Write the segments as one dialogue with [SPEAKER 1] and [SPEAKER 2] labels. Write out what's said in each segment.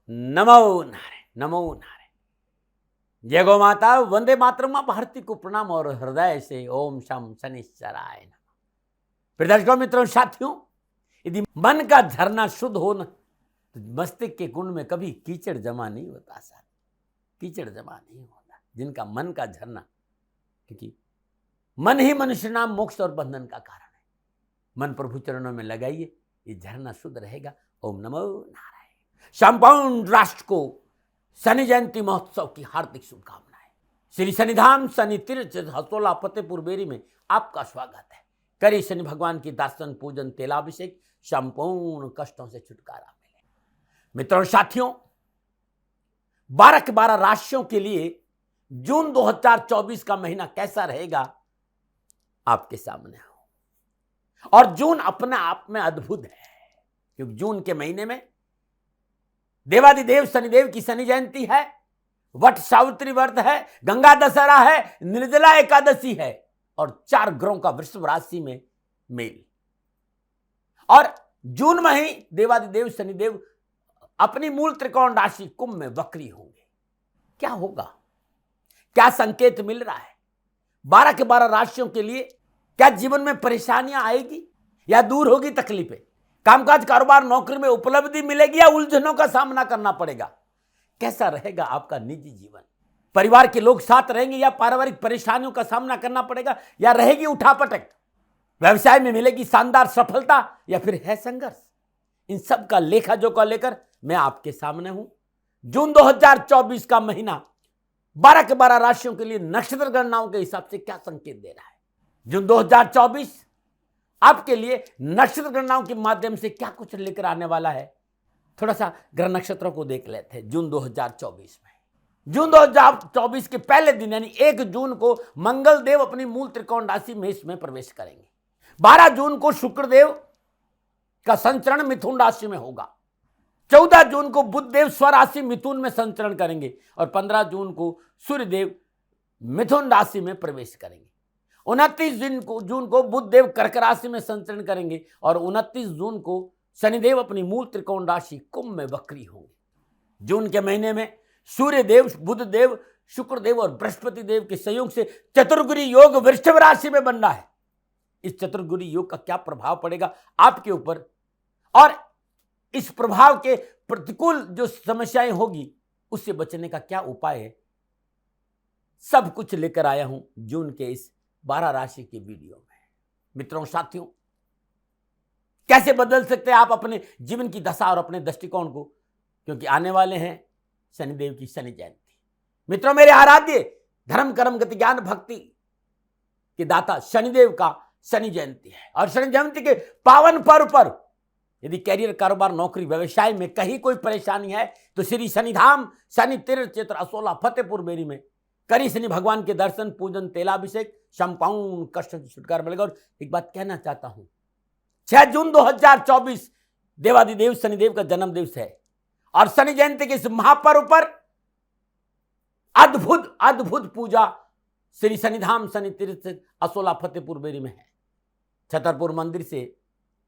[SPEAKER 1] नमो नारायण, नमो नारायण। जय गौ माता, वंदे मातरम। भारती को प्रणाम और हृदय से ओम शम शनिश्चराय नमः। फिर दर्शकों, मित्रों, साथियों, यदि मन का झरना शुद्ध हो न तो मस्तिष्क के कुंड में कभी कीचड़ जमा नहीं होता। साथ कीचड़ जमा नहीं होता जिनका मन का झरना, क्योंकि मन ही मनुष्य नाम मोक्ष और बंधन का कारण है। मन प्रभु चरणों में लगाइए, ये झरना शुद्ध रहेगा। ओम नमो नारायण। संपूर्ण राष्ट्र को शनि जयंती महोत्सव की हार्दिक शुभकामनाएं। श्री शनिधाम शनि तीर्थ हसोला फतेहपुर बेरी में आपका स्वागत है। करिए शनि भगवान की दर्शन, पूजन, तेलाभिषेक, संपूर्ण कष्टों से छुटकारा मिले। मित्रों, साथियों, 12 के 12 राशियों के लिए जून 2024 का महीना कैसा रहेगा आपके सामने हो। और जून अपने आप में अद्भुत है, क्योंकि जून के महीने में देवादिदेव शनिदेव की शनि जयंती है, वट सावित्री व्रत है, गंगा दशहरा है, निर्जला एकादशी है और 4 ग्रहों का वृषभ राशि में मेल। और जून में ही देवादिदेव शनिदेव अपनी मूल त्रिकोण राशि कुंभ में वक्री होंगे। क्या होगा, क्या संकेत मिल रहा है 12 के 12 राशियों के लिए? क्या जीवन में परेशानियां आएगी या दूर होगी तकलीफें? कामकाज, कारोबार, नौकरी में उपलब्धि मिलेगी या उलझनों का सामना करना पड़ेगा? कैसा रहेगा आपका निजी जीवन? परिवार के लोग साथ रहेंगे या पारिवारिक परेशानियों का सामना करना पड़ेगा या रहेगी उठापटक? व्यवसाय में मिलेगी शानदार सफलता या फिर है संघर्ष? इन सब का लेखा जोखा लेकर मैं आपके सामने हूं। जून 2024 का महीना 12 के 12 राशियों के लिए नक्षत्र गणनाओं के हिसाब से क्या संकेत दे रहा है? जून 2024 आपके लिए नक्षत्र गणनाओं के माध्यम से क्या कुछ लेकर आने वाला है? थोड़ा सा ग्रह नक्षत्रों को देख लेते हैं। जून 2024 में, जून 2024 के पहले दिन यानी 1 जून को मंगल देव अपनी मूल त्रिकोण राशि मेष में प्रवेश करेंगे। 12 जून को शुक्रदेव का संचरण मिथुन राशि में होगा। 14 जून को बुध देव स्वराशि मिथुन में संचरण करेंगे और 15 जून को सूर्यदेव मिथुन राशि में प्रवेश करेंगे। 29 जून को बुध देव कर्क राशि में संचरण करेंगे और 29 जून को शनिदेव अपनी मूल त्रिकोण राशि कुंभ में वक्री होंगे। जून के महीने में सूर्यदेव, बुध देव, शुक्रदेव और बृहस्पति देव के संयोग से चतुर्गुरी योग वृषभ राशि में बन रहा है। इस चतुर्गुरी योग का क्या प्रभाव पड़ेगा आपके ऊपर और इस प्रभाव के प्रतिकूल जो समस्याएं होगी उससे बचने का क्या उपाय है, सब कुछ लेकर आया हूं जून के इस 12 राशि के वीडियो में। मित्रों, साथियों, कैसे बदल सकते हैं आप अपने जीवन की दशा और अपने दृष्टिकोण को, क्योंकि आने वाले हैं शनिदेव की शनि जयंती। मित्रों, मेरे आराध्य धर्म कर्म गति ज्ञान भक्ति के दाता शनिदेव का शनि जयंती है और शनि जयंती के पावन पर्व पर यदि कैरियर, कारोबार, नौकरी, व्यवसाय में कहीं कोई परेशानी है तो श्री शनिधाम शनि तीर्थ क्षेत्र असोला फतेहपुर बेरी में करिए शनि भगवान के दर्शन, पूजन, तेलाभिषेक, संपूर्ण कष्ट से छुटकारा मिलेगा। और एक बात कहना चाहता हूं, 6 जून 2024 देवादिदेव शनिदेव का जन्म दिवस है और शनि जयंती के इस महापर्व पर अद्भुत अद्भुत पूजा श्री शनिधाम शनि तीर्थ असोला फतेहपुर बेरी में है। छतरपुर मंदिर से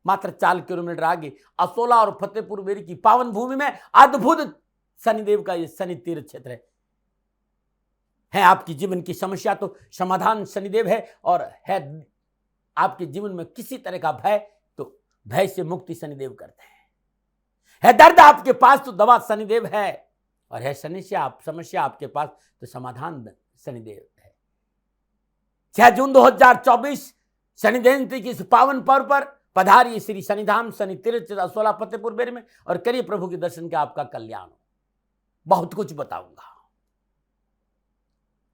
[SPEAKER 1] मात्र 4 किलोमीटर आगे असोला और फतेहपुर बेरी की पावन भूमि में अद्भुत शनिदेव का यह शनि तीर्थ क्षेत्र है। आपकी जीवन की समस्या तो समाधान शनिदेव है और है आपके जीवन में किसी तरह का भय तो भय से मुक्ति शनिदेव करते हैं। है दर्द आपके पास तो दवा शनिदेव है और है समस्या आपके पास तो समाधान शनिदेव है। 6 जून 2024 शनि जयंती की इस पावन पर्व पर पधारिए श्री शनिधाम शनि तीर्थ असोला फतेहपुर बेरी में और करिए प्रभु के दर्शन के आपका कल्याण हो। बहुत कुछ बताऊंगा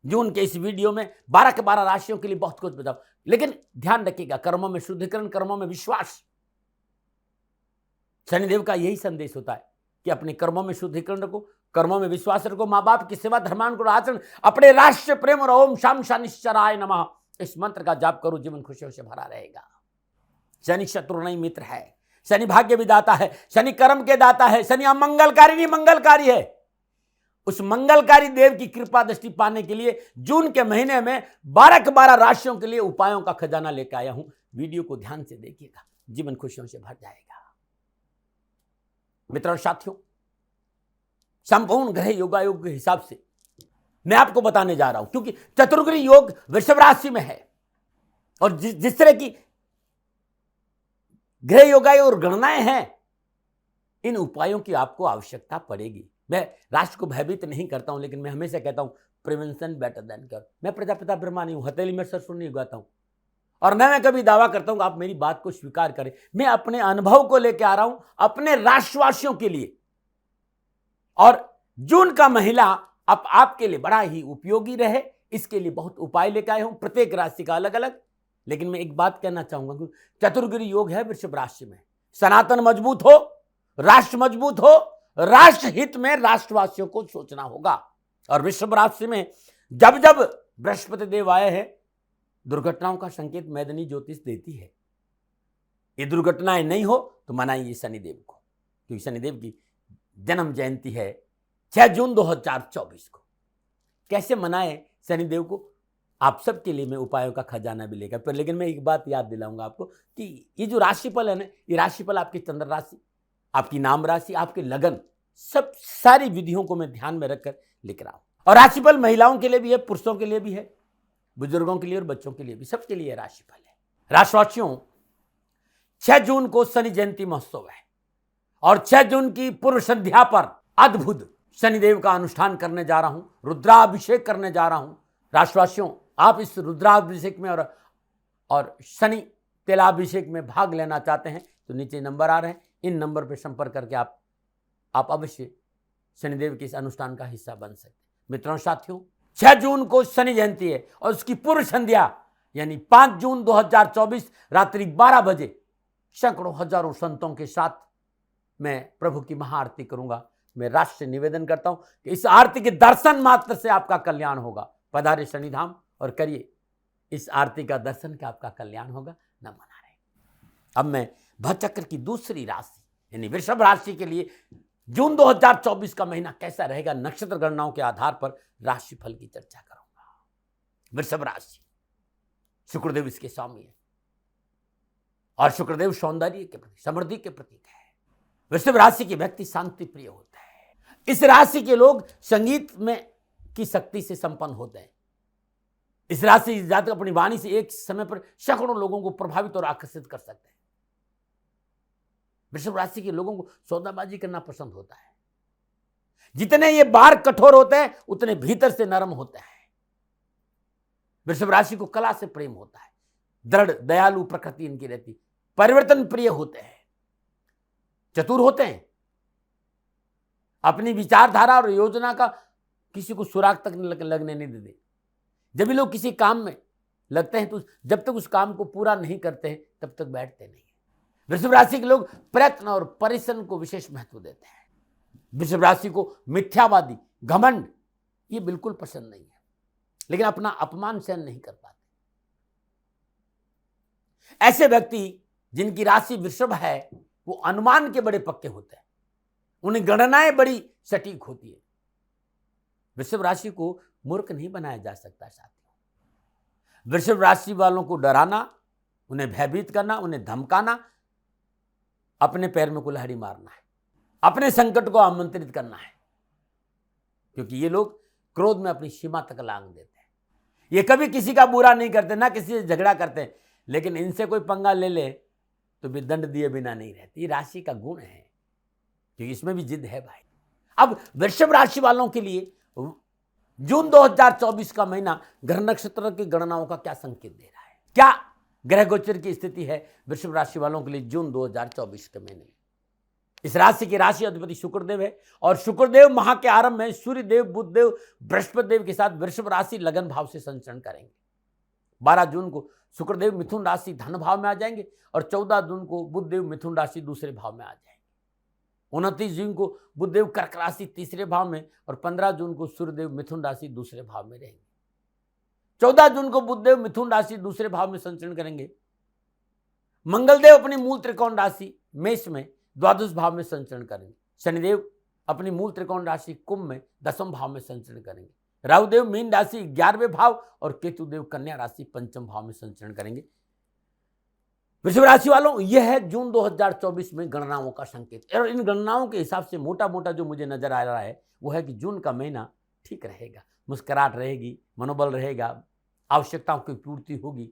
[SPEAKER 1] जून के इस वीडियो में 12 के 12 राशियों के लिए बहुत कुछ बताऊं, लेकिन ध्यान रखिएगा कर्मों में शुद्धिकरण, कर्मों में विश्वास। शनिदेव का यही संदेश होता है कि अपने कर्मों में शुद्धिकरण रखो, कर्मों में विश्वास रखो, मां बाप की सेवा, धर्मानुकूल आचरण, अपने राष्ट्र प्रेम और ओम शाम शनिश्चराय नमः इस मंत्र का जाप करो, जीवन खुशियों से भरा रहेगा। शनि शत्रु नहीं मित्र है, शनि भाग्य विदाता है, शनि कर्म के दाता है, शनि अमंगलकारी नहीं मंगलकारी है। उस मंगलकारी देव की कृपा दृष्टि पाने के लिए जून के महीने में 12 के 12 राशियों के लिए उपायों का खजाना लेकर आया हूं। वीडियो को ध्यान से देखिएगा, जीवन खुशियों से भर जाएगा। मित्रों, साथियों, संपूर्ण ग्रह योगायोग के हिसाब से मैं आपको बताने जा रहा हूं, क्योंकि चतुर्ग्रह योग वृषभ राशि में है और जिस तरह की ग्रह योगायोग और गणनाएं हैं, इन उपायों की आपको आवश्यकता पड़ेगी। मैं राष्ट्र को भयभीत नहीं करता हूं, लेकिन मैं हमेशा कहता हूं प्रिवेंशन बेटर देन क्योर। मैं प्रजापिता ब्रह्मा नहीं हूं, हथेली में सरसों नहीं उगाता हूं, और न मैं कभी दावा करता हूं कि आप मेरी बात को स्वीकार करें। मैं अपने अनुभव को लेकर आ रहा हूं अपने राष्ट्रवासियों के लिए, और जून का महीना अब आपके लिए बड़ा ही उपयोगी रहे, इसके लिए बहुत उपाय लेकर आए हूं, प्रत्येक राशि का अलग अलग। लेकिन मैं एक बात कहना चाहूंगा कि चतुर्ग्रह योग है वृषभ राशि में, सनातन मजबूत हो, राष्ट्र मजबूत हो, राष्ट्र हित में राष्ट्रवासियों को सोचना होगा। और वृषभ राशि में जब जब बृहस्पति देव आए हैं, दुर्घटनाओं का संकेत मैदानी ज्योतिष देती है। ये दुर्घटनाएं नहीं हो तो मनाइए शनिदेव को, क्योंकि शनिदेव की जन्म जयंती है 6 जून 2024 को। कैसे मनाएं शनिदेव को, आप सबके लिए मैं उपायों का खजाना भी लेकर, पर लेकिन मैं एक बात याद दिलाऊंगा आपको कि ये जो राशिफल है ना, ये राशिफल आपकी चंद्र राशि, आपकी नाम राशि, आपके लगन, सब सारी विधियों को मैं ध्यान में रखकर लिख रहा हूं। और राशिफल महिलाओं के लिए भी है, पुरुषों के लिए भी है, बुजुर्गों के लिए और बच्चों के लिए भी, सबके लिए राशिफल है। राशिवासियों, 6 जून को शनि जयंती महोत्सव है और 6 जून की पूर्व संध्या पर अद्भुत शनिदेव का अनुष्ठान करने जा रहा हूं, रुद्राभिषेक करने जा रहा हूं। राशिवासियों, आप इस रुद्राभिषेक में और शनि तेलाभिषेक में भाग लेना चाहते हैं तो नीचे नंबर आ रहे हैं, इन नंबर पर संपर्क करके आप अवश्य शनिदेव के इस अनुष्ठान का हिस्सा बन सकते हैं। मित्रों, साथियों, 6 जून को शनि जयंती है और उसकी पूर्व संध्या यानी 5 जून 2024 रात्रि 12 बजे सैकड़ों हजारों संतों के साथ मैं प्रभु की महाआरती करूंगा। मैं राष्ट्र से निवेदन करता हूं कि इस आरती के दर्शन मात्र से आपका कल्याण होगा। पधारे शनिधाम और करिए इस आरती का दर्शन, कि आपका कल्याण होगा। न मना रहे। अब मैं भचक्र की दूसरी राशि यानी वृषभ राशि के लिए जून 2024 का महीना कैसा रहेगा, नक्षत्र गणनाओं के आधार पर राशिफल की चर्चा करूंगा। वृषभ राशि, शुक्रदेव इसके स्वामी है और शुक्रदेव सौंदर्य के प्रतीक, समृद्धि के प्रतीक है। वृषभ राशि के व्यक्ति शांति प्रिय होता है। इस राशि के लोग संगीत में की शक्ति से संपन्न होते हैं। इस राशि जातक अपनी वाणी से एक समय पर सैकड़ों लोगों को प्रभावित और आकर्षित कर सकते हैं। वृषभ राशि के लोगों को सौदाबाजी करना पसंद होता है। जितने ये बाहर कठोर होते हैं उतने भीतर से नरम होते हैं। वृषभ राशि को कला से प्रेम होता है, दृढ़ दयालु प्रकृति इनकी रहती, परिवर्तन प्रिय होते हैं, चतुर होते हैं, अपनी विचारधारा और योजना का किसी को सुराग तक लगने नहीं देते। जब भी लोग किसी काम में लगते हैं तो जब तक उस काम को पूरा नहीं करते हैं तब तक बैठते नहीं। वृषभ राशि के लोग प्रयत्न और परिश्रम को विशेष महत्व देते हैं। वृषभ राशि को मिथ्यावादी, घमंड ये बिल्कुल पसंद नहीं है, लेकिन अपना अपमान सहन नहीं कर पाते। ऐसे व्यक्ति जिनकी राशि वृषभ है वो अनुमान के बड़े पक्के होते हैं, उन्हें गणनाएं बड़ी सटीक होती है। वृषभ राशि को मूर्ख नहीं बनाया जा सकता साथियों। वृषभ राशि वालों को डराना, उन्हें भयभीत करना, उन्हें धमकाना, अपने पैर में कुल्हाड़ी मारना है, अपने संकट को आमंत्रित करना है, क्योंकि ये लोग क्रोध में अपनी सीमा तक लांघ देते हैं। ये कभी किसी का बुरा नहीं करते, ना किसी से झगड़ा करते हैं, लेकिन इनसे कोई पंगा ले ले तो भी दंड दिए बिना नहीं रहती। ये राशि का गुण है, क्योंकि इसमें भी जिद है भाई। अब वृषभ राशि वालों के लिए जून 2024 का महीना ग्रह नक्षत्र की गणनाओं का क्या संकेत दे रहा है, क्या ग्रह गोचर की स्थिति है वृषभ राशि वालों के लिए जून 2024 के महीने में। इस राशि के राशि अधिपति शुक्रदेव है और शुक्रदेव माह के आरंभ में सूर्यदेव, बुधदेव, बृहस्पति देव के साथ वृषभ राशि लगन भाव से संचरण करेंगे। 12 जून को शुक्रदेव मिथुन राशि धन भाव में आ जाएंगे और 14 जून को बुधदेव मिथुन राशि दूसरे भाव में आ जाएंगे। 29 जून को बुधदेव कर्क राशि तीसरे भाव में और 15 जून को सूर्यदेव मिथुन राशि दूसरे भाव में रहेंगे। 14 जून को बुधदेव मिथुन राशि दूसरे भाव में संचरण करेंगे। मंगलदेव अपनी मूल त्रिकोण राशि मेष में द्वादश भाव में संचरण करेंगे। शनिदेव अपनी मूल त्रिकोण राशि कुंभ में 10वें भाव में संचरण करेंगे। राहुदेव मीन राशि 11वें भाव और केतुदेव कन्या राशि 5वें भाव में संचरण करेंगे। वृषभ राशि वालों, यह है जून 2024 में गणनाओं का संकेत। और इन गणनाओं के हिसाब से मोटा मोटा जो मुझे नजर आ रहा है वो है कि जून का महीना ठीक रहेगा, मुस्कुराहट रहेगी, मनोबल रहेगा, आवश्यकताओं की पूर्ति होगी,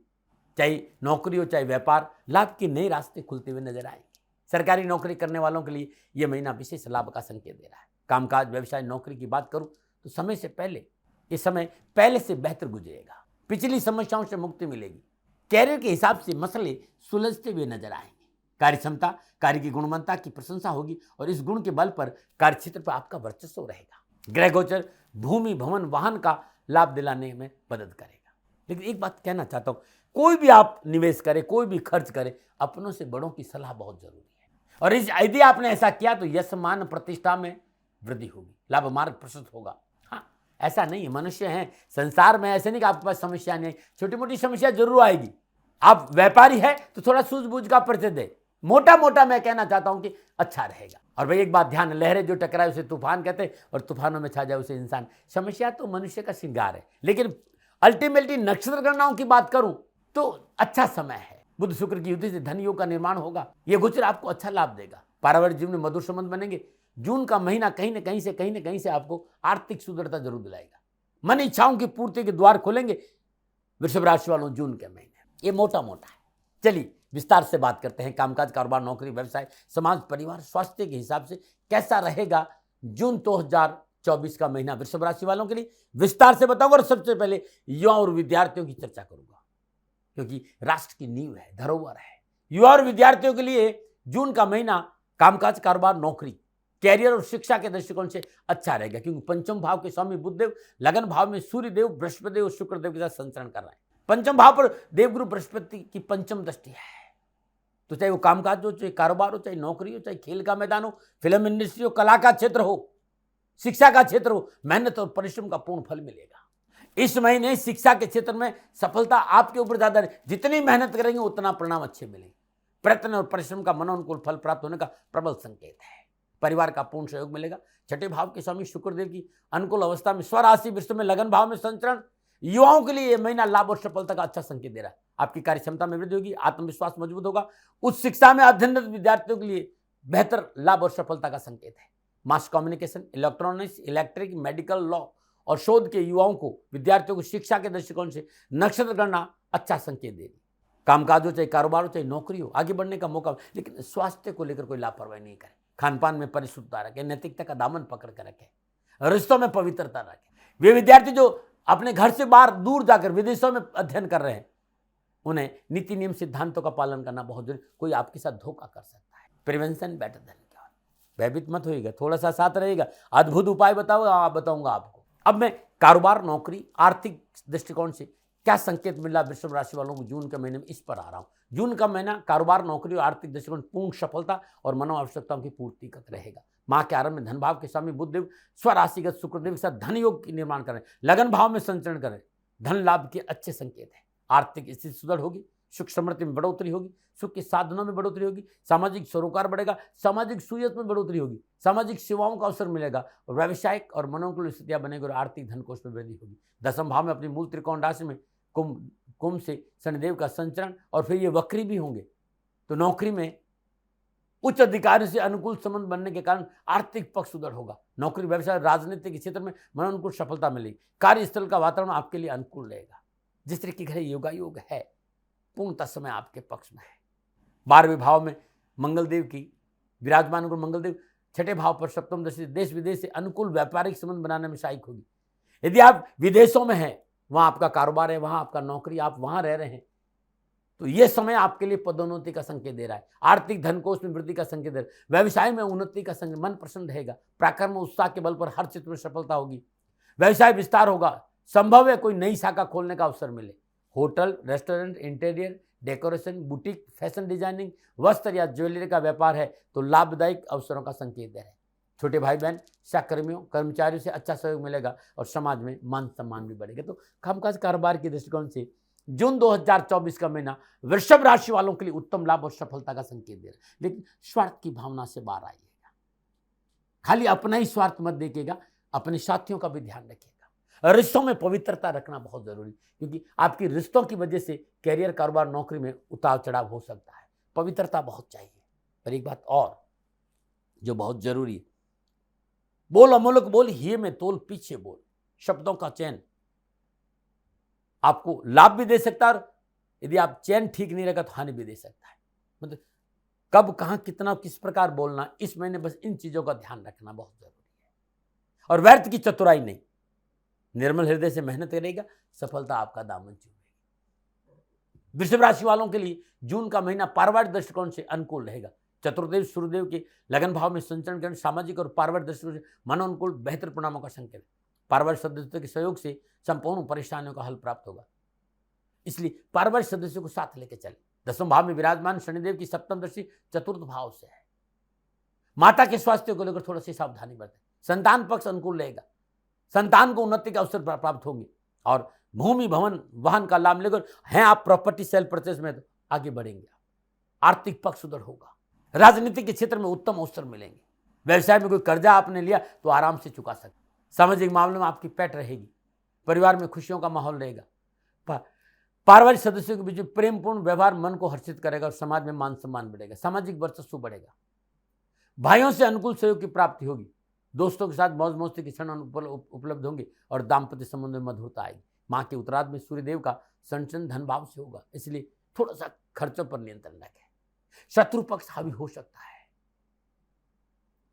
[SPEAKER 1] चाहे नौकरी हो चाहे व्यापार, लाभ के नए रास्ते खुलते हुए नजर आएंगे। सरकारी नौकरी करने वालों के लिए यह महीना विशेष लाभ का संकेत दे रहा है। कामकाज, व्यवसाय, नौकरी की बात करूं तो समय से पहले ये समय पहले से बेहतर गुजरेगा। पिछली समस्याओं से मुक्ति मिलेगी। कैरियर के हिसाब से मसले सुलझते हुए नजर आएंगे। कार्य क्षमता, कार्य की गुणवत्ता की प्रशंसा होगी और इस गुण के बल पर कार्य क्षेत्र पर आपका वर्चस्व रहेगा। ग्रह गोचर भूमि, भवन, वाहन का लाभ दिलाने में मदद करेगा। लेकिन एक बात कहना चाहता हूं, कोई भी आप निवेश करें, कोई भी खर्च करें, अपनों से बड़ों की सलाह बहुत जरूरी है। और यदि आपने ऐसा किया तो यश, मान, प्रतिष्ठा में वृद्धि होगी, लाभ मार्ग प्रशस्त होगा। हाँ, ऐसा नहीं है, मनुष्य हैं संसार में, ऐसे नहीं कि आपके पास समस्या नहीं, छोटी मोटी समस्या जरूर आएगी। आप व्यापारी है तो थोड़ा सूझबूझ का परिचय दे। मोटा मोटा मैं कहना चाहता हूं कि अच्छा रहेगा। और भाई एक बात ध्यान, लहरें जो टकराए उसे तूफान कहते हैं और तूफानों में छा जाए उसे इंसान। समस्या तो मनुष्य का श्रृंगार है, लेकिन अल्टीमेटली नक्षत्र गणनाओं की बात करूं तो अच्छा समय है। बुध शुक्र की युति से धन योग का निर्माण होगा। यह गोचर आपको अच्छा लाभ देगा। पारिवारिक जीवन में मधुर संबंध बनेंगे। जून का महीना कहीं ना कहीं से आपको आर्थिक सुदृढ़ता जरूर दिलाएगा। मन इच्छाओं की पूर्ति के द्वार खोलेंगे वृषभ राशि वालों जून के महीने। ये मोटा मोटा है। चलिए विस्तार से बात करते हैं। कामकाज, कारोबार, नौकरी, व्यवसाय, समाज, परिवार, स्वास्थ्य के हिसाब से कैसा रहेगा जून 2024 का महीना वृषभ राशि वालों के लिए, विस्तार से बताऊंगा। और सबसे पहले युवा और विद्यार्थियों की चर्चा करूंगा, क्योंकि राष्ट्र की नींव है, धरोहर है। युवा और विद्यार्थियों के लिए जून का महीना कामकाज, कारोबार, नौकरी, कैरियर और शिक्षा के दृष्टिकोण से अच्छा रहेगा, क्योंकि पंचम भाव के स्वामी बुधदेव लगन भाव में सूर्य देव, बृहस्पति देव और शुक्र देव के साथ संचरण कर रहे हैं। पंचम भाव पर देवगुरु बृहस्पति की पंचम दृष्टि है। तो चाहे वो कामकाज हो, चाहे कारोबार हो, चाहे नौकरी हो, चाहे खेल का मैदान हो, फिल्म इंडस्ट्री हो, कला का क्षेत्र हो, शिक्षा का क्षेत्र हो, मेहनत और परिश्रम का पूर्ण फल मिलेगा। इस महीने शिक्षा के क्षेत्र में सफलता आपके ऊपर ज्यादा है। जितनी मेहनत करेंगे उतना परिणाम अच्छे मिलेंगे। प्रयत्न और परिश्रम का मनोनुकूल फल प्राप्त होने का प्रबल संकेत है। परिवार का पूर्ण सहयोग मिलेगा। छठे भाव के स्वामी शुक्रदेव की अनुकूल अवस्था में स्वराशि वृष में लगन भाव में संचरण युवाओं के लिए यह महीना लाभ और सफलता का अच्छा संकेत दे रहा है। आपकी कार्य क्षमता में वृद्धि होगी, आत्मविश्वास मजबूत होगा। उच्च शिक्षा में अध्ययनरत विद्यार्थियों के लिए बेहतर लाभ और सफलता का संकेत है। Mass communication, electronics, electric, medical, law और शोध के युवाओं को, विद्यार्थियों को शिक्षा के दृष्टिकोण से नक्षत्र गणना अच्छा संकेत देगी। कामकाज हो, चाहे कारोबार हो, चाहे नौकरी हो, आगे बढ़ने का मौका। लेकिन स्वास्थ्य को लेकर कोई लापरवाही नहीं करे। खान पान में परिशुद्धता रखें, नैतिकता का दामन पकड़ कर रखें, रिश्तों में पवित्रता रखें। वे विद्यार्थी जो अपने घर से बाहर दूर जाकर विदेशों में अध्ययन कर रहे हैं, उन्हें नीति नियम सिद्धांतों का पालन करना बहुत जरूरी। कोई आपके साथ धोखा कर सकता है। Prevention better than cure. भयभीत मत होइएगा, थोड़ा सा साथ रहेगा। अद्भुत उपाय बताऊंगा आपको। अब मैं कारोबार, नौकरी, आर्थिक दृष्टिकोण से क्या संकेत मिल रहा वृषभ राशि वालों को जून के महीने में, इस पर आ रहा हूं। जून का महीना कारोबार, नौकरी और आर्थिक दृष्टिकोण पूर्ण सफलता और मानव आवश्यकताओं की पूर्ति का रहेगा। माह के आरंभ में धन भाव के स्वामी बुधदेव स्वराशिगत शुक्रदेव के साथ धन योग की निर्माण करें, लगन भाव में संचरण करें। धन लाभ के अच्छे संकेत है। आर्थिक स्थिति सुदृढ़ होगी, सुख समृद्धि में बढ़ोतरी होगी, सुख के साधनों में बढ़ोतरी होगी, सामाजिक सरोकार बढ़ेगा, सामाजिक सुयत में बढ़ोतरी होगी, सामाजिक सेवाओं का अवसर मिलेगा और व्यावसायिक और मनोनुकूल स्थितियां बनेगी और आर्थिक धन कोष में वृद्धि होगी। दसम भाव में अपनी मूल त्रिकोण राशि में कुंभ से शनिदेव का संचरण और फिर ये वक्री भी होंगे। तो नौकरी में उच्च अधिकारी से अनुकूल संबंध बनने के कारण आर्थिक पक्ष सुदृढ़ होगा। नौकरी, व्यवसाय, राजनीति के क्षेत्र में मनोनुकूल सफलता मिलेगी। कार्यस्थल का वातावरण आपके लिए अनुकूल रहेगा। जिस तरह की घर योगायोग है, पूर्णतः समय आपके पक्ष में है। 12वें भाव में मंगलदेव की विराजमान मंगलदेव छठे भाव पर सप्तम दृष्टि देश विदेश से अनुकूल व्यापारिक संबंध बनाने में सहायक होगी। यदि आप विदेशों में हैं, वहां आपका कारोबार है, वहां आपका नौकरी, आप वहां रह रहे हैं, तो यह समय आपके लिए पदोन्नति का संकेत दे रहा है। आर्थिक धनकोष में वृद्धि का संकेत दे रहा है। व्यवसाय में उन्नति का संकेत, मन प्रसन्न रहेगा। पराक्रम उत्साह के बल पर हर क्षेत्र में सफलता होगी। व्यवसाय विस्तार होगा। संभव है कोई नई शाखा खोलने का अवसर मिले। Hotel, restaurant, interior decoration, boutique, fashion designing, वस्त्र या ज्वेलरी का व्यापार है तो लाभदायक अवसरों का संकेत दे रहे हैं। छोटे भाई बहन, सहकर्मियों, कर्मचारियों से अच्छा सहयोग मिलेगा और समाज में मान सम्मान भी बढ़ेगा। तो कामकाज, कारोबार के दृष्टिकोण से जून 2024 का महीना वृषभ राशि वालों के लिए उत्तम लाभ और सफलता का संकेत दे रहा है। लेकिन स्वार्थ की भावना से बाहर आइएगा। खाली अपना ही स्वार्थ मत देखिएगा, अपने साथियों का भी ध्यान रखिएगा। रिश्तों में पवित्रता रखना बहुत जरूरी, क्योंकि आपकी रिश्तों की वजह से कैरियर, कारोबार, नौकरी में उतार चढ़ाव हो सकता है। पवित्रता बहुत चाहिए। और एक बात और जो बहुत जरूरी है, बोल अमोलक बोल, हिये में तोल, पीछे बोल। शब्दों का चयन आपको लाभ भी दे सकता है, और यदि आप चयन ठीक नहीं रहेगा तो हानि भी दे सकता है। मतलब कब, कहां, कितना, किस प्रकार बोलना, इस महीने बस इन चीजों का ध्यान रखना बहुत जरूरी है। और व्यर्थ की चतुराई नहीं, निर्मल हृदय से मेहनत करेगा, सफलता आपका दामन चूमेगी। वृषभ राशि वालों के लिए जून का महीना पारिवारिक दृष्टिकोण से अनुकूल रहेगा। चतुर्देव सूर्यदेव के लगन भाव में संचरण करने सामाजिक और पारिवारिक दृष्टिकोण से मनोनुकूल बेहतर परिणामों का संकेत। पारिवारिक सदस्यों के सहयोग से संपूर्ण परेशानियों का हल प्राप्त होगा, इसलिए पारिवारिक सदस्यों को साथ लेकर चले। दसवें भाव में विराजमान शनिदेव की सप्तम दृष्टि चतुर्थ भाव से है। माता के स्वास्थ्य को लेकर थोड़ा सी सावधानी बरतें। संतान पक्ष अनुकूल रहेगा, संतान को उन्नति के अवसर प्राप्त होंगे, और भूमि, भवन, वाहन का लाभ लेकर हैं आप प्रॉपर्टी सेल परचेज में तो आगे बढ़ेंगे। आर्थिक पक्ष सुदृढ़ होगा। राजनीति के क्षेत्र में उत्तम अवसर मिलेंगे। व्यवसाय में कोई कर्जा आपने लिया तो आराम से चुका सकते। सामाजिक मामलों में आपकी पैठ रहेगी। परिवार में खुशियों का माहौल रहेगा। पारिवारिक सदस्यों के बीच प्रेमपूर्ण व्यवहार मन को हर्षित करेगा और समाज में मान सम्मान बढ़ेगा। सामाजिक वर्चस्व बढ़ेगा। भाइयों से अनुकूल सहयोग की प्राप्ति होगी। दोस्तों के साथ मौज मस्ती के क्षण उपलब्ध होंगे और दाम्पत्य संबंध में मधुरता आएगी। माह के उत्तरार्ध में सूर्यदेव का संचरण धन भाव से होगा, इसलिए थोड़ा सा खर्चों पर नियंत्रण रखें। शत्रु पक्ष हावी हो सकता है,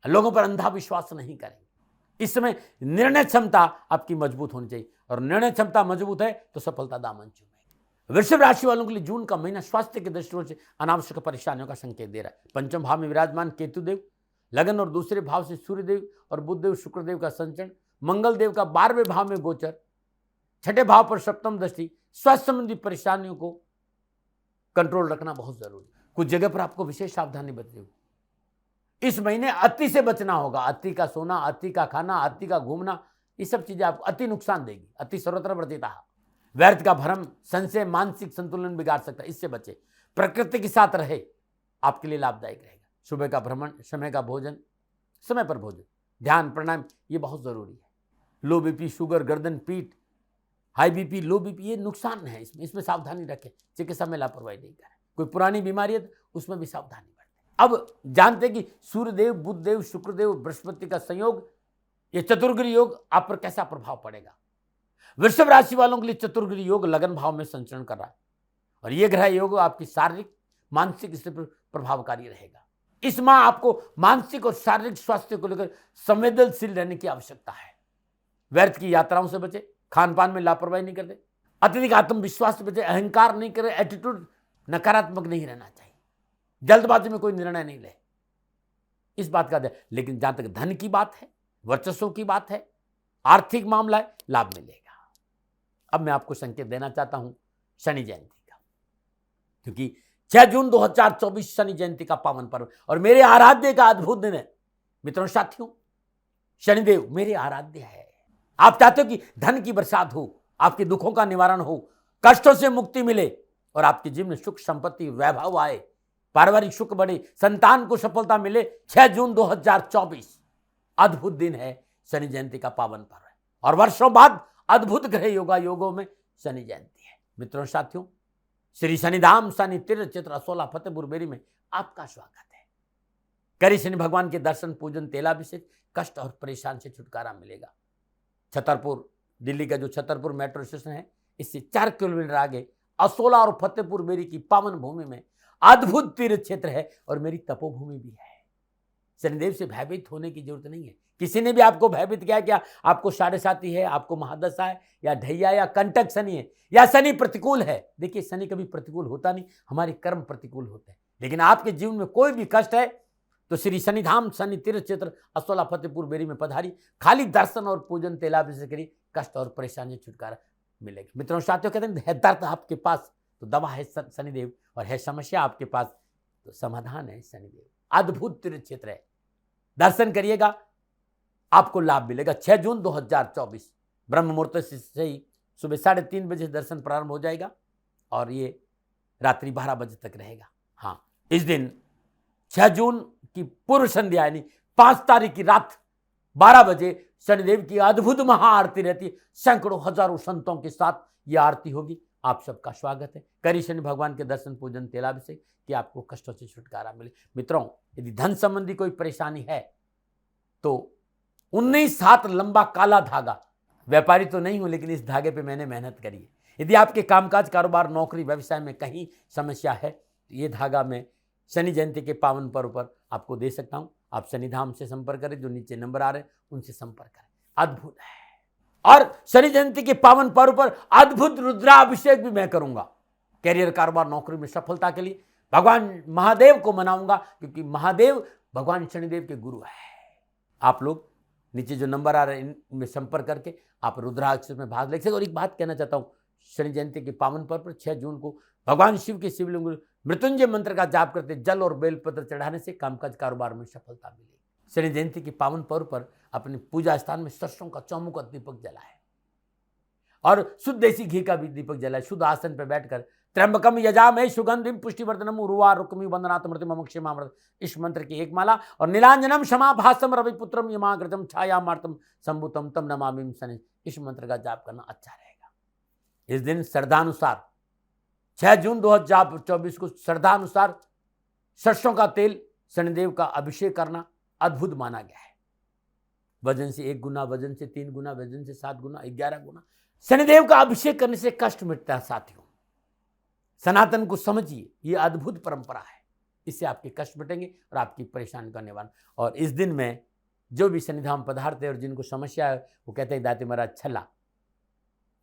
[SPEAKER 1] लोगों पर अंधा विश्वास नहीं करेंगे। इस समय निर्णय क्षमता आपकी मजबूत होनी चाहिए, और निर्णय क्षमता मजबूत है तो सफलता दामन चूमेगी। वृषभ राशि वालों के लिए जून का महीना स्वास्थ्य के दृष्टिकोण से अनावश्यक परेशानियों का संकेत दे रहा है। पंचम भाव में विराजमान केतुदेव, लगन और दूसरे भाव से सूर्यदेव और बुधदेव शुक्रदेव का संचरण, मंगल देव का 12वें भाव में गोचर, छठे भाव पर सप्तम दृष्टि, स्वास्थ्य संबंधी परेशानियों को कंट्रोल रखना बहुत जरूरी। कुछ जगह पर आपको विशेष सावधानी बरतनी होगी। इस महीने अति से बचना होगा। अति का सोना, अति का खाना, अति का घूमना, ये सब चीजें आपको अति नुकसान देगी। अति सर्वत्र वर्जिता। व्यर्थ का भ्रम, संशय मानसिक संतुलन बिगाड़ सकता है, इससे बचे। प्रकृति के साथ रहे, आपके लिए लाभदायक रहेगा। सुबह का भ्रमण, समय का भोजन, समय पर भोजन, ध्यान, प्राणायाम, ये बहुत जरूरी है। लो बीपी, शुगर, गर्दन पीठ, हाई बीपी, लो बीपी, ये नुकसान है। इसमें सावधानी रखें। चिकित्सा में लापरवाही नहीं करें। कोई पुरानी बीमारी है तो उसमें भी सावधानी बरतें। अब जानते हैं कि सूर्यदेव, बुधदेव, शुक्रदेव, बृहस्पति का संयोग, ये चतुर्ग्रह योग आप पर कैसा प्रभाव पड़ेगा। वृषभ राशि वालों के लिए चतुर्ग्रह योग लगन भाव में संचरण कर रहा है, और यह ग्रह योग आपकी शारीरिक मानसिक स्थिति पर प्रभावकारी रहेगा। इस माह आपको मानसिक और शारीरिक स्वास्थ्य को लेकर संवेदनशील रहने की आवश्यकता है। व्यर्थ की यात्राओं से बचे, खान पान में लापरवाही नहीं करते, अत्यधिक आत्मविश्वास से बचे, अहंकार नहीं करे, एटीट्यूड नकारात्मक नहीं रहना चाहिए, जल्दबाजी में कोई निर्णय नहीं ले, इस बात का ध्यान। लेकिन जहां तक धन की बात है, वर्चस्व की बात है, आर्थिक मामला है, लाभ मिलेगा। अब मैं आपको संकेत देना चाहता हूं शनि जयंती का, क्योंकि 6 जून 2024 शनि जयंती का पावन पर्व और मेरे आराध्य का अद्भुत दिन है। मित्रों, साथियों, शनिदेव मेरे आराध्य है। आप चाहते हो कि धन की बरसात हो, आपके दुखों का निवारण हो, कष्टों से मुक्ति मिले और आपके जीवन में सुख, संपत्ति, वैभव आए, पारिवारिक सुख बढ़े, संतान को सफलता मिले। 6 जून 2024 अद्भुत दिन है, शनि जयंती का पावन पर्व है, और वर्षों बाद अद्भुत ग्रह योगों में शनि जयंती है। मित्रों, साथियों, श्री शनिधाम शनि तीर्थ क्षेत्र असोला फतेहपुर बेरी में आपका स्वागत है। करी शनि भगवान के दर्शन, पूजन, तेलाभिषेक, कष्ट और परेशान से छुटकारा मिलेगा। छतरपुर, दिल्ली का जो छतरपुर मेट्रो स्टेशन है, इससे 4 किलोमीटर आगे असोला और फतेहपुर बेरी की पावन भूमि में अद्भुत तीर्थ क्षेत्र है, और मेरी तपोभूमि भी है। शनिदेव से भयभीत होने की जरूरत नहीं है। किसी ने भी आपको भयभीत किया, क्या आपको साढ़े साती है, आपको महादशा है, या ढैया या कंटक शनि है, या शनि प्रतिकूल है। देखिए, शनि कभी प्रतिकूल होता नहीं, हमारे कर्म प्रतिकूल होते हैं। लेकिन आपके जीवन में कोई भी कष्ट है तो श्री शनिधाम शनि तीर्थ क्षेत्र असोला फतेहपुर बेरी में पधारी, खाली दर्शन और पूजन, तेलाभिषेक करिए, कष्ट और परेशानी छुटकारा मिलेगा। मित्रों, साथियों, कहते हैं है दर्द आपके पास तो दवा है शनिदेव, और है समस्या आपके पास तो समाधान है शनिदेव। अद्भुत तीर्थ क्षेत्र है, दर्शन करिएगा, आपको लाभ मिलेगा। 6 जून 2024 ब्रह्म मुहूर्त से ही सुबह 3:30 बजे दर्शन प्रारंभ हो जाएगा, और ये रात्रि 12 बजे तक रहेगा। हाँ, इस दिन 6 जून की पूर्व संध्या यानी 5 तारीख की रात 12 बजे शनिदेव की अद्भुत महाआरती रहती है। सैकड़ों हजारों संतों के साथ यह आरती होगी। आप सबका स्वागत है। करिए शनि भगवान के दर्शन पूजन तेलाभिषेक कि आपको कष्टों से छुटकारा मिले। मित्रों, यदि धन संबंधी कोई परेशानी है तो 19 हाथ लंबा काला धागा, व्यापारी तो नहीं हूं लेकिन इस धागे पे मैंने मेहनत करी है। यदि आपके कामकाज, कारोबार, नौकरी, व्यवसाय में कहीं समस्या है तो ये धागा मैं शनि जयंती के पावन पर्व पर आपको दे सकता हूं। आप शनिधाम से संपर्क करें, जो नीचे नंबर आ रहे हैं उनसे संपर्क करें। अद्भुत है। और शनि जयंती के पावन पर्व पर अद्भुत रुद्राभिषेक भी मैं करूंगा। कैरियर, कारोबार, नौकरी में सफलता के लिए भगवान महादेव को मनाऊंगा, क्योंकि महादेव भगवान शनिदेव के गुरु है। आप लोग नीचे जो नंबर आ रहे हैं इनमें संपर्क करके आप रुद्राभिषेक में भाग ले सकते। और एक बात कहना चाहता हूं, शनि जयंती के पावन पर्व पर 6 जून को भगवान शिव के शिवलिंग मृत्युंजय मंत्र का जाप करते जल और बेलपत्र चढ़ाने से कामकाज, कारोबार में सफलता मिलेगी। शनि जयंती के पावन पर्व पर अपने पूजा स्थान में सरसों का चौमुखा दीपक जलाए और शुद्ध देसी घी का भी दीपक जलाए। शुद्ध आसन पर बैठकर त्र्यंबकम यजामहे सुगंधिम पुष्टिवर्धनम उर्वा रुक्मी वंदनात् मृत्युम क्षमामृत, इस मंत्र की एक माला और नीलांजनम क्षमाभासम रविपुत्रम यमाग्रजम छायामार्तम संभुतम तम नमामिं शनि, इस मंत्र का जाप करना अच्छा रहेगा। इस दिन श्रद्धानुसार 6 जून 2024 को श्रद्धानुसार सरसों का तेल शनिदेव का अभिषेक करना अद्भुत माना गया है। वजन से 1 गुना, वजन से 3 गुना, वजन से 7 गुना, 11 गुना शनिदेव का अभिषेक करने से कष्ट मिटता है। साथियों, सनातन को समझिए, यह अद्भुत परंपरा है। इससे आपके कष्ट मिटेंगे और आपकी परेशानी का निवारण। और इस दिन में जो भी शनिधाम पधारते हैं और जिनको समस्या है वो कहते हैं दाते महाराज छल्ला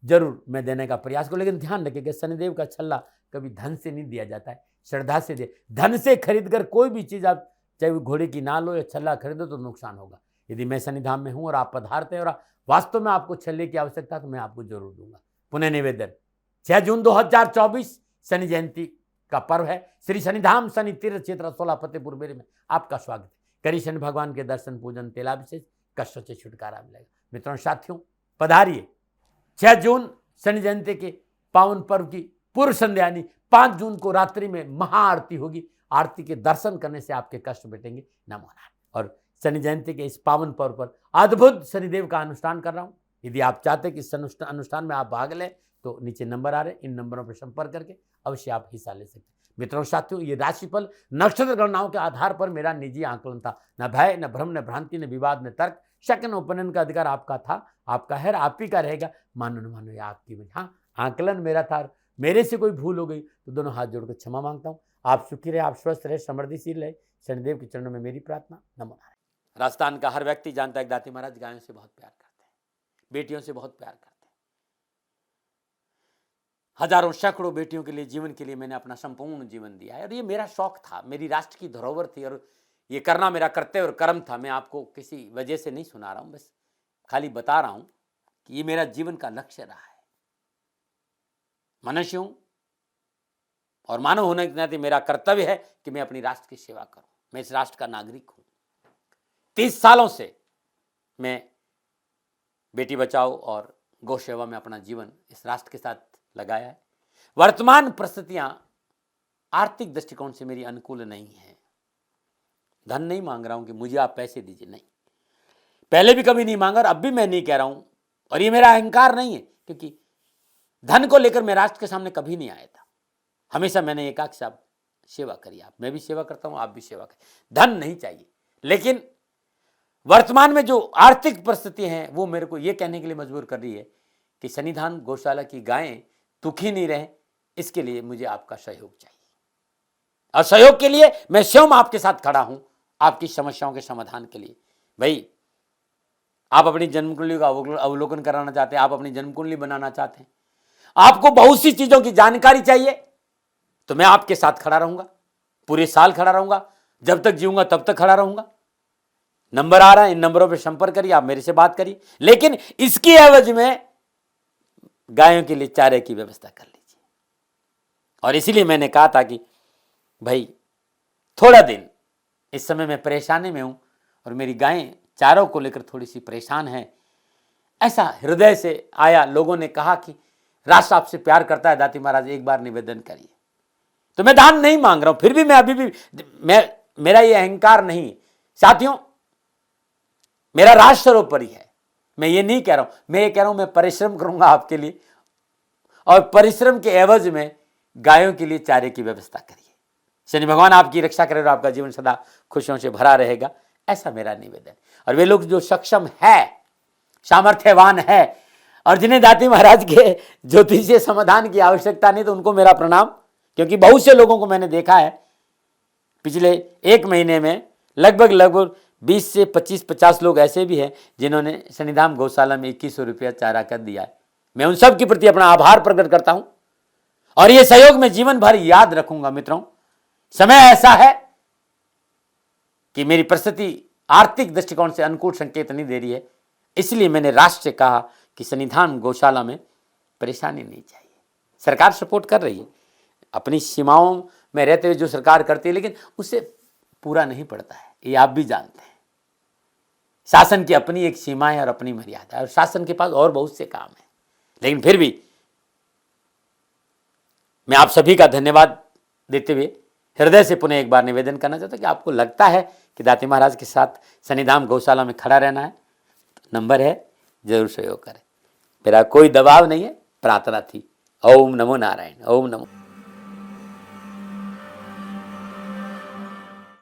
[SPEAKER 1] जरूर मैं देने का प्रयास करूं, लेकिन ध्यान रखिएगा शनिदेव का छल्ला कभी धन से नहीं दिया जाता है, श्रद्धा से दे। धन से खरीद कर कोई भी चीज़ आप चाहे वो घोड़े की नाल हो या छल्ला खरीदो तो नुकसान होगा। यदि मैं शनिधाम में हूं और आप पधारते हैं और वास्तव में आपको छल्ले की आवश्यकता तो मैं आपको जरूर दूंगा। पुनः निवेदन, 6 जून 2024 शनि जयंती का पर्व है। श्री शनिधाम शनि तीर्थ क्षेत्र 16 फतेहपुर बेरी में आपका स्वागत है। करिए शनि भगवान के दर्शन पूजन तेलाभिषेक, कष्टों से छुटकारा मिलेगा। मित्रों, साथियों, पधारिए। 6 जून शनि जयंती के पावन पर्व की पूर्व संध्या यानी 5 जून को रात्रि में महाआरती होगी। आरती के दर्शन करने से आपके कष्ट मिटेंगे। नमो नारायण। और शनि जयंती के इस पावन पर्व पर अद्भुत शनिदेव का अनुष्ठान कर रहा हूं। यदि आप चाहते हैं कि इस अनुष्ठान में आप भाग लें तो नीचे नंबर आ रहे हैं, इन नंबरों पर संपर्क करके अवश्य आप हिस्सा ले सकते हैं। मित्रों, साथियों, ये राशिफल नक्षत्र गणनाओं के आधार पर मेरा निजी आकलन था। न भय, न भ्रम, न भ्रांति, न विवाद, न तर्क, शक, न उपनयन का अधिकार आपका था, आपका है, आप ही का रहेगा। मानो न मानो या आपकी में। हाँ, आकलन मेरा था, मेरे से कोई भूल हो गई तो दोनों हाथ जोड़कर क्षमा मांगता हूँ। आप सुखी रहे, आप स्वस्थ रहे, समृद्धिशील रहे, शनिदेव के चरणों में मेरी प्रार्थना। नमो नारायण। राजस्थान का हर व्यक्ति जानता है दाती महाराज गायों से बहुत प्यार करते हैं, बेटियों से बहुत प्यार करते हैं। हजारों सैकड़ों बेटियों के लिए, जीवन के लिए मैंने अपना संपूर्ण जीवन दिया है और ये मेरा शौक था, मेरी राष्ट्र की धरोहर थी और ये करना मेरा कर्तव्य और कर्म था। मैं आपको किसी वजह से नहीं सुना रहा हूं, बस खाली बता रहा हूं कि ये मेरा जीवन का लक्ष्य रहा है। मनुष्य हूं और मानव होने के नाते मेरा कर्तव्य है कि मैं अपनी राष्ट्र की सेवा करूं। मैं इस राष्ट्र का नागरिक हूं। 30 सालों से मैं बेटी बचाओ और गौ सेवा में अपना जीवन इस राष्ट्र के साथ लगाया है। वर्तमान परिस्थितियां आर्थिक दृष्टिकोण से मेरी अनुकूल नहीं है। धन नहीं मांग रहा हूं कि मुझे आप पैसे दीजिए, नहीं, पहले भी कभी नहीं मांगा और अब भी मैं नहीं कह रहा हूं। और ये मेरा अहंकार नहीं है, क्योंकि धन को लेकर मैं राष्ट्र के सामने कभी नहीं आया था। हमेशा मैंने एक आख साहब सेवा करी, आप, मैं भी सेवा करता हूं, आप भी सेवा करें। धन नहीं चाहिए, लेकिन वर्तमान में जो आर्थिक परिस्थिति हैं वो मेरे को ये कहने के लिए मजबूर कर रही है कि शनिधाम गौशाला की गायें दुखी नहीं रहे, इसके लिए मुझे आपका सहयोग चाहिए। और सहयोग के लिए मैं स्वयं आपके साथ खड़ा हूं, आपकी समस्याओं के समाधान के लिए। भाई, आप अपनी जन्म कुंडली का अवलोकन कराना चाहते हैं, आप अपनी जन्म कुंडली बनाना चाहते हैं, आपको बहुत सी चीजों की जानकारी चाहिए, तो मैं आपके साथ खड़ा रहूंगा, पूरे साल खड़ा रहूंगा, जब तक जीऊंगा तब तक खड़ा रहूंगा। नंबर आ रहा है, इन नंबरों पर संपर्क करिए, आप मेरे से बात करिए, लेकिन इसकी एवज में गायों के लिए चारे की व्यवस्था कर लीजिए। और इसीलिए मैंने कहा था कि भाई थोड़ा दिन इस समय मैं परेशानी में हूं और मेरी गायें चारों को लेकर थोड़ी सी परेशान है। ऐसा हृदय से आया, लोगों ने कहा कि राष्ट्र आपसे प्यार करता है दाती महाराज, एक बार निवेदन करिए। तो मैं दान नहीं मांग रहा हूं, फिर भी मैं अभी भी मेरा ये अहंकार नहीं। साथियों, मेरा राष्ट्र सर्वोपरि है, मैं ये नहीं कह रहा हूं, मैं ये कह रहा हूं मैं परिश्रम करूंगा आपके लिए, और परिश्रम के एवज में गायों के लिए चारे की व्यवस्था करिए। शनि भगवान आपकी रक्षा करे और आपका जीवन सदा खुशियों से भरा रहेगा, ऐसा मेरा निवेदन। और वे लोग जो सक्षम है, सामर्थ्यवान है, और जिन्हें दाती महाराज के ज्योतिषीय समाधान की आवश्यकता नहीं, तो उनको मेरा प्रणाम, क्योंकि बहुत से लोगों को मैंने देखा है पिछले 1 महीने में लगभग 20 से 25-50 लोग ऐसे भी हैं जिन्होंने शनिधाम गौशाला में 2100 रुपया चारा कर दिया है। मैं उन सब के प्रति अपना आभार प्रकट करता हूं, और यह सहयोग मैं जीवन भर याद रखूंगा। मित्रों, समय ऐसा है कि मेरी परिस्थिति आर्थिक दृष्टिकोण से अनुकूल संकेत नहीं दे रही है, इसलिए मैंने राष्ट्र से कहा कि शनिधाम गौशाला में परेशानी नहीं चाहिए। सरकार सपोर्ट कर रही है, अपनी सीमाओं में रहते हुए जो सरकार करती है, लेकिन उससे पूरा नहीं पड़ता है, ये आप भी जानते हैं। शासन की अपनी एक सीमा है और अपनी मर्यादा है, और शासन के पास और बहुत से काम है। लेकिन फिर भी मैं आप सभी का धन्यवाद देते हुए हृदय से पुनः एक बार निवेदन करना चाहता हूं कि आपको लगता है कि दाती महाराज के साथ शनिधाम गौशाला में खड़ा रहना है, तो नंबर है, जरूर सहयोग करें। मेरा कोई दबाव नहीं है, प्रार्थना थी। ओम नमो नारायण। ओम नमो।